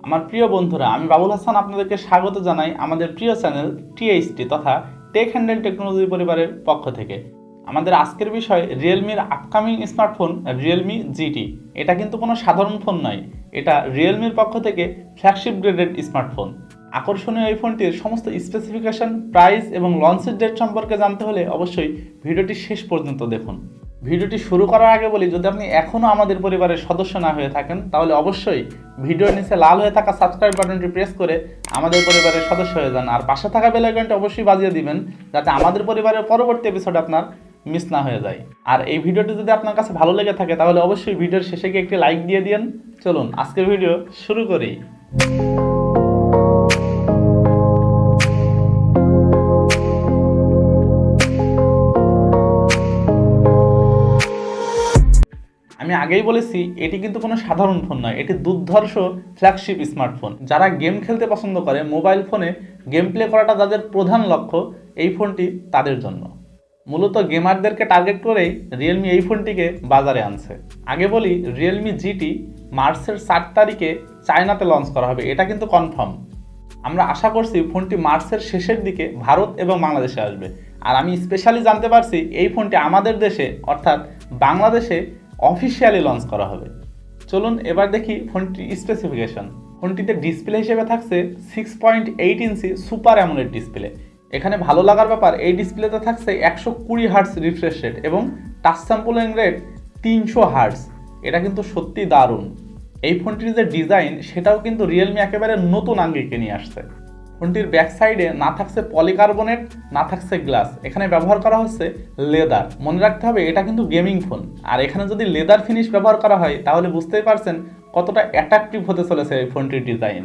আমার প্রিয় বন্ধুরা, আমি বাবুল হাসান আপনাদেরকে স্বাগত জানাই আমাদের প্রিয় চ্যানেল THT তথা টেক হ্যান্ডেল টেকনোলজি পরিবারের পক্ষ থেকে। আমাদের আজকের বিষয় রিয়েলমির আপকামিং স্মার্টফোন Realme GT। এটা কিন্তু কোনো সাধারণ ফোন নয়, এটা রিয়েলমির পক্ষ থেকে ফ্ল্যাগশিপ গ্রেডেড স্মার্টফোন। আকর্ষণীয় এই ফোনটির সমস্ত স্পেসিফিকেশন, প্রাইস এবং লঞ্চের ডেট সম্পর্কে জানতে হলে অবশ্যই ভিডিওটি শেষ পর্যন্ত দেখুন। ভিডিওটি শুরু করার আগে বলি, যদি আপনি এখনও আমাদের পরিবারের সদস্য না হয়ে থাকেন তাহলে অবশ্যই ভিডিওর নিচে লাল হয়ে থাকা সাবস্ক্রাইব বাটনটি প্রেস করে আমাদের পরিবারের সদস্য হয়ে যান, আর পাশে থাকা বেল আইকনটি অবশ্যই বাজিয়ে দিবেন যাতে আমাদের পরিবারের পরবর্তী এপিসোড আপনার মিস না হয়ে যায়। আর এই ভিডিওটি যদি আপনার কাছে ভালো লেগে থাকে তাহলে অবশ্যই ভিডিওর শেষে গিয়ে একটি লাইক দিয়ে দিন। চলুন আজকের ভিডিও শুরু করি। আমি আগেই বলেছি এটি কিন্তু কোনো সাধারণ ফোন নয়, এটি দুর্ধর্ষ ফ্ল্যাগশিপ স্মার্টফোন। যারা গেম খেলতে পছন্দ করে, মোবাইল ফোনে গেম প্লে করাটা যাদের প্রধান লক্ষ্য, এই ফোনটি তাদের জন্য। মূলত গেমারদেরকে টার্গেট করেই রিয়েলমি এই ফোনটিকে বাজারে আনছে। আগে বলি, রিয়েলমি GT মার্চের 4 তারিখে চায়নাতে লঞ্চ করা হবে, এটা কিন্তু কনফার্ম। আমরা আশা করছি ফোনটি মার্চের শেষের দিকে ভারত এবং বাংলাদেশে আসবে। আর আমি স্পেশালি জানতে পারছি এই ফোনটি আমাদের দেশে অর্থাৎ বাংলাদেশে অফিসিয়ালি লঞ্চ করা হবে। চলুন এবার দেখি ফোনটির স্পেসিফিকেশন। ফোনটিতে ডিসপ্লে হিসেবে থাকছে 6.8 ইঞ্চি সুপার অ্যামোলেড ডিসপ্লে। এখানে ভালো লাগার ব্যাপার, এই ডিসপ্লেতে থাকছে 120 হার্টস রিফ্রেশ রেট এবং টাচ স্যাম্পলিং রেট 300 হার্টস। এটা কিন্তু সত্যি দারুণ। এই ফোনটির যে ডিজাইন সেটাও কিন্তু রিয়েলমি একেবারে নতুন আঙ্গিকে নিয়ে আসছে। ফোনটির ব্যাক সাইডে না থাকছে পলিকার্বনেট, না থাকছে গ্লাস, এখানে ব্যবহার করা হচ্ছে লেদার। মনে রাখতে হবে এটা কিন্তু গেমিং ফোন, আর এখানে যদি লেদার ফিনিশ ব্যবহার করা হয় তাহলে বুঝতেই পারছেন কতটা অ্যাট্রাকটিভ হতে চলেছে এই ফোনটির ডিজাইন।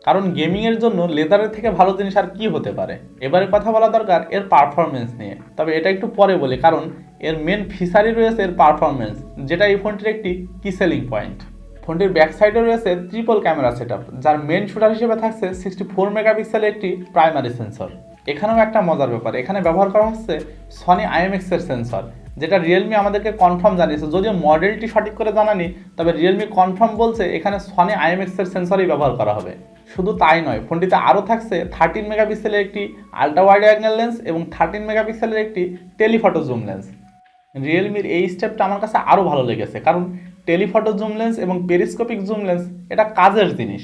কারণ গেমিংয়ের জন্য লেদারের থেকে ভালো জিনিস আর কি হতে পারে। এবারে কথা বলা দরকার এর পারফরমেন্স নিয়ে, তবে এটা একটু পরে বলি, কারণ এর মেন ফিচারই রয়েছে এর পারফরমেন্স, যেটা এই ফোনটির একটি কি সেলিং পয়েন্ট। ফোনটির ব্যাক সাইডে রয়েছে ট্রিপল ক্যামেরা সেটআপ, যার মেন শুটার হিসেবে থাকছে 64 মেগাপিক্সেলের একটি প্রাইমারি সেন্সর। এখানেও একটা মজার ব্যাপার, এখানে ব্যবহার করা হচ্ছে সনি IMX এর সেন্সর, যেটা রিয়েলমি আমাদেরকে কনফার্ম জানিয়েছে। যদিও মডেলটি সঠিক করে জানানি, তবে রিয়েলমি কনফার্ম বলছে এখানে সনি IMX এর সেন্সরই ব্যবহার করা হবে। শুধু তাই নয়, ফোনটিতে আরও থাকছে 13 মেগাপিক্সেলের একটি আল্ট্রা ওয়াইড অ্যাঙ্গেল লেন্স এবং 13 মেগাপিক্সেলের একটি টেলিফটো জুম লেন্স। রিয়েলমির এই স্টেপটা আমার কাছে আরও ভালো লেগেছে, কারণ টেলিফটো জুম লেন্স এবং পেরিস্কোপিক জুম লেন্স এটা কাজের জিনিস।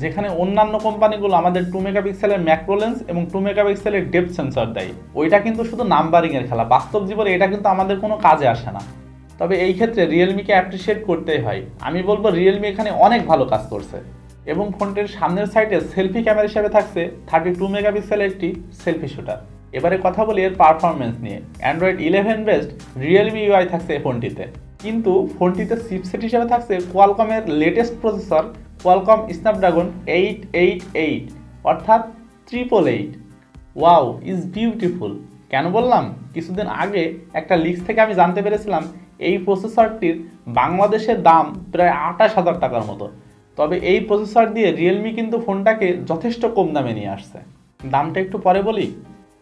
যেখানে অন্যান্য কোম্পানিগুলো আমাদের 2 মেগাপিক্সেলের ম্যাক্রো লেন্স এবং 2 মেগাপিক্সেলের ডেপথ সেন্সর দেয়, ওইটা কিন্তু শুধু নাম্বারিংয়ের খেলা, বাস্তব জীবনে এটা কিন্তু আমাদের কোনো কাজে আসে না। তবে এই ক্ষেত্রে রিয়েলমিকে অ্যাপ্রিসিয়েট করতেই হয়। আমি বলবো রিয়েলমি এখানে অনেক ভালো কাজ করছে। এবং ফোনটির সামনের সাইডে সেলফি ক্যামেরা হিসেবে থাকছে 32 মেগাপিক্সেলের একটি সেলফি শুটার। এবারে কথা বলি এর পারফরমেন্স নিয়ে। অ্যান্ড্রয়েড 11 বেসড রিয়েলমি UI থাকছে এই ফোনটিতে, কিন্তু ফোনটিতে চিপসেট হিসেবে থাকছে কোয়ালকমের লেটেস্ট প্রসেসর কোয়ালকম স্ন্যাপড্রাগন 888, অর্থাৎ 888। Wow, is beautiful. কেন বললাম? কিছুদিন আগে একটা লিক্স থেকে আমি জানতে পেরেছিলাম এই প্রসেসরটির বাংলাদেশের দাম প্রায় 28,000 টাকার মতো। তবে এই প্রসেসর দিয়ে রিয়েলমি কিন্তু ফোনটাকে যথেষ্ট কম দামে নিয়ে আসছে। দামটা একটু পরে বলি।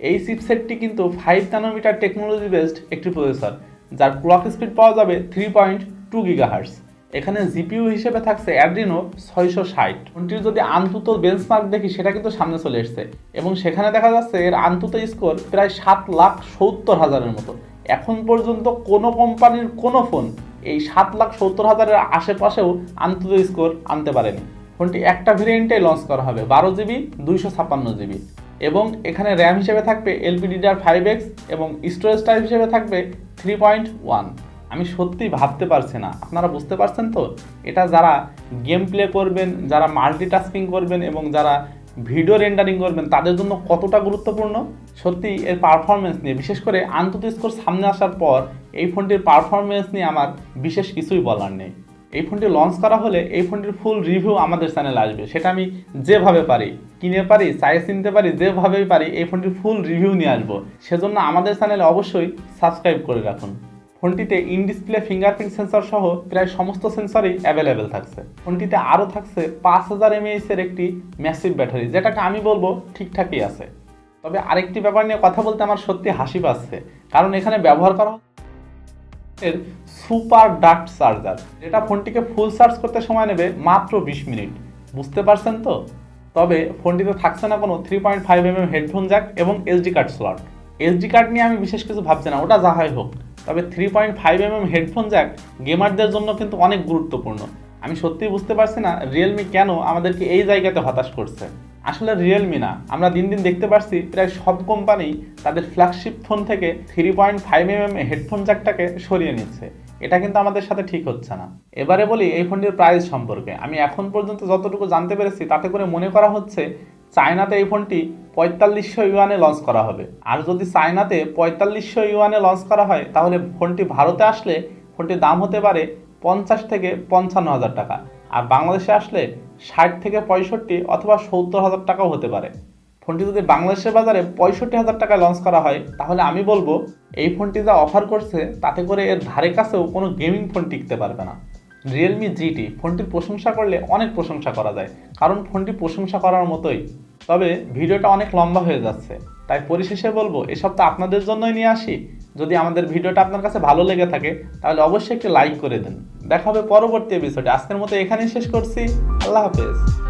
এই চিপসেটটি কিন্তু 5 ন্যানোমিটার টেকনোলজি বেসড একটি প্রসেসর, যার ক্লক স্পিড পাওয়া যাবে 3.2 গিগাহার্টজ। এখানে জিপিইউ হিসেবে থাকছে অ্যাড্রিনো 660। ফোনটির যদি আনতুতো বেঞ্চমার্ক দেখি সেটা কিন্তু সামনে চলে এসছে, এবং সেখানে দেখা যাচ্ছে এর আনতুতো স্কোর প্রায় 7,70,000-এর মতো। এখন পর্যন্ত কোনো কোম্পানির কোনো ফোন এই 7,70,000-এর আশেপাশেও আনতুতো স্কোর আনতে পারেনি। ফোনটি একটা ভেরিয়েন্টে লঞ্চ করা হবে 12GB 256GB, এবং এখানে র্যাম হিসেবে থাকবে LPDDR5X এবং স্টোরেজ টাইপ হিসেবে থাকবে 3.1। আমি সত্যি ভাবতে পারছি না, আপনারা বুঝতে পারছেন তো? এটা যারা গেম প্লে করবেন, যারা মাল্টিটাস্কিং করবেন এবং যারা ভিডিও রেন্ডারিং করবেন তাদের জন্য কতটা গুরুত্বপূর্ণ। সত্যি এর পারফরমেন্স নিয়ে, বিশেষ করে আনতুতো স্কোর সামনে আসার পর এই ফোনটির পারফরমেন্স নিয়ে আমার বিশেষ কিছুই বলার নেই। এই ফোনটি লঞ্চ করা হলে এই ফোনটির ফুল রিভিউ আমাদের চ্যানেলে আসবে, সেটা আমি যেভাবে পারি কিনে পারি, চাই চিনতে পারি, যেভাবেই পারি এই ফোনটির ফুল রিভিউ নিয়ে আসবো। সেজন্য আমাদের চ্যানেলে অবশ্যই সাবস্ক্রাইব করে রাখুন। ফোনটিতে ইন ডিসপ্লে ফিঙ্গারপ্রিন্ট সেন্সর সহ প্রায় সমস্ত সেন্সরই অ্যাভেলেবেল থাকছে। ফোনটিতে আরও থাকছে 5000 mAh-এর একটি ম্যাসিভ ব্যাটারি, যেটাকে আমি বলবো ঠিকঠাকই আছে। তবে আরেকটি ব্যাপার নিয়ে কথা বলতে আমার সত্যি হাসি পাচ্ছে, কারণ এখানে ব্যবহার করা এর সুপার ডাক্ট চার্জার, যেটা ফোনটিকে ফুল চার্জ করতে সময় নেবে মাত্র 20 মিনিট। বুঝতে পারছেন তো? তবে ফোনটিতে থাকছে না কোনো 3.5mm হেডফোন জ্যাক এবং SD card slot. SD card নিয়ে আমি বিশেষ কিছু ভাবছি না, ওটা যাহাই হোক। তবে 3.5mm হেডফোন জ্যাক গেমারদের জন্য কিন্তু অনেক গুরুত্বপূর্ণ। আমি সত্যিই বুঝতে পারছি না রিয়েলমি কেন আমাদেরকে এই জায়গাতে হতাশ করছে। আসলে রিয়েলমি না, আমরা দিন দিন দেখতে পাচ্ছি প্রায় সব কোম্পানি তাদের ফ্ল্যাগশিপ ফোন থেকে 3.5mm হেডফোন জ্যাকটাকে সরিয়ে নিচ্ছে। এটা কিন্তু আমাদের সাথে ঠিক হচ্ছে না। এবারে বলি এই ফোনটির প্রাইস সম্পর্কে। আমি এখন পর্যন্ত যতটুকু জানতে পেরেছি তাতে করে মনে করা হচ্ছে চায়নাতে এই ফোনটি 4500 ইউয়ানে লঞ্চ করা হবে। আর যদি চায়নাতে 4500 ইউয়ানে লঞ্চ করা হয় তাহলে ফোনটি ভারতে আসলে ফোনটির দাম হতে পারে 50 থেকে 55 হাজার টাকা। আর বাংলাদেশে আসলে 60 থেকে 65 অথবা 70 হাজার টাকাও হতে পারে। ফোনটি যদি বাংলাদেশের বাজারে 65 হাজার টাকায় লঞ্চ করা হয় তাহলে আমি বলবো এই ফোনটি যা অফার করছে তাতে করে এর ধারে কাছেও কোনো গেমিং ফোন টিকতে পারবে না। রিয়েলমি জিটি ফোনটির প্রশংসা করলে অনেক প্রশংসা করা যায়, কারণ ফোনটি প্রশংসা করার মতোই। তবে ভিডিওটা অনেক লম্বা হয়ে যাচ্ছে, তাই পরিশেষে বলবো এসব তো আপনাদের জন্যই নিয়ে আসি। যদি আমাদের ভিডিওটা আপনার কাছে ভালো লেগে থাকে তাহলে অবশ্যই একটি লাইক করে দিন। দেখা হবে পরবর্তী এপিসোডে। আজকের মতো এখানেই শেষ করছি। আল্লাহ হাফেজ।